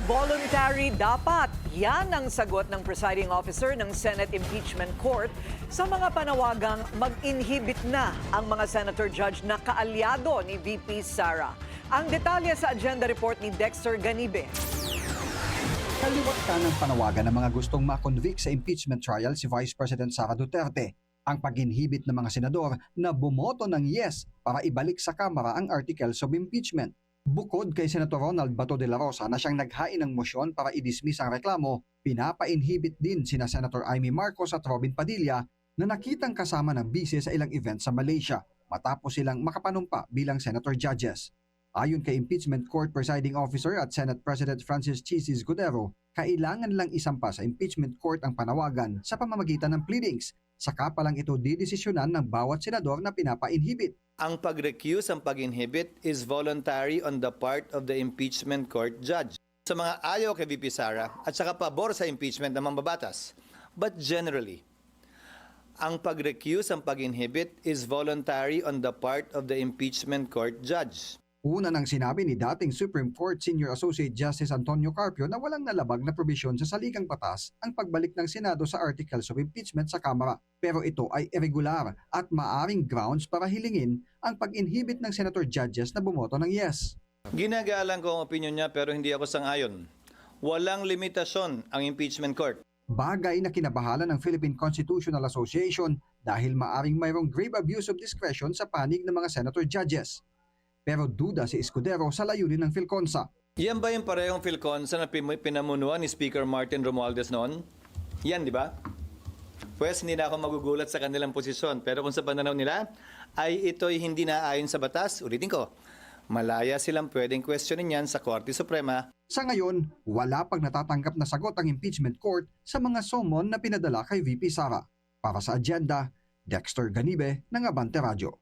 Voluntary dapat. Yan ang sagot ng presiding officer ng Senate Impeachment Court sa mga panawagang mag-inhibit na ang mga senator judge na kaalyado ni VP Sara. Ang detalye sa agenda report ni Dexter Ganibe. Kaliwat ka ng panawagan ng mga gustong makonvict sa impeachment trial si Vice President Sara Duterte. Ang pag-inhibit ng mga senador na bumoto ng yes para ibalik sa Kamara ang articles of impeachment. Bukod kay Senator Ronald Bato de la Rosa na siyang naghain ng motion para i-dismiss ang reklamo, pinapa-inhibit din sina Senator Amy Marcos at Robin Padilla na nakitang kasama ng bise sa ilang event sa Malaysia matapos silang makapanumpa bilang senator judges. Ayon kay Impeachment Court Presiding Officer at Senate President Francis Chis Escudero, kailangan lang isampa sa Impeachment Court ang panawagan sa pamamagitan ng pleadings. Saka pa lang ito didesisyonan ng bawat senador na pinapa-inhibit. Ang pag-recuse, ang pag-inhibit is voluntary on the part of the impeachment court judge. Sa mga ayaw kay VP Sara at saka pabor sa impeachment ng mambabatas. But generally, ang pag-recuse, ang pag-inhibit is voluntary on the part of the impeachment court judge. Una nang sinabi ni dating Supreme Court Senior Associate Justice Antonio Carpio na walang nalabag na probisyon sa saligang batas ang pagbalik ng Senado sa articles of impeachment sa Kamara. Pero ito ay irregular at maaring grounds para hilingin ang pag-inhibit ng senator judges na bumoto ng yes. Ginagalang ko ang opinion niya pero hindi ako sang-ayon. Walang limitasyon ang impeachment court. Bagay na kinabahala ng Philippine Constitutional Association dahil maaring mayroong grave abuse of discretion sa panig ng mga senator judges. Pero duda si Escudero sa layunin ng PhilConsa. Yan ba yung parehong PhilConsa na pinamunuan ni Speaker Martin Romualdez noon? Yan, di ba? Pues hindi na ako magugulat sa kanilang posisyon. Pero kung sa pananaw nila ay ito'y hindi naayon sa batas, ulitin ko, malaya silang pwedeng questionin yan sa Korte Suprema. Sa ngayon, wala pang natatanggap na sagot ang impeachment court sa mga summon na pinadala kay VP Sara. Para sa agenda, Dexter Ganibe ng Abante Radio.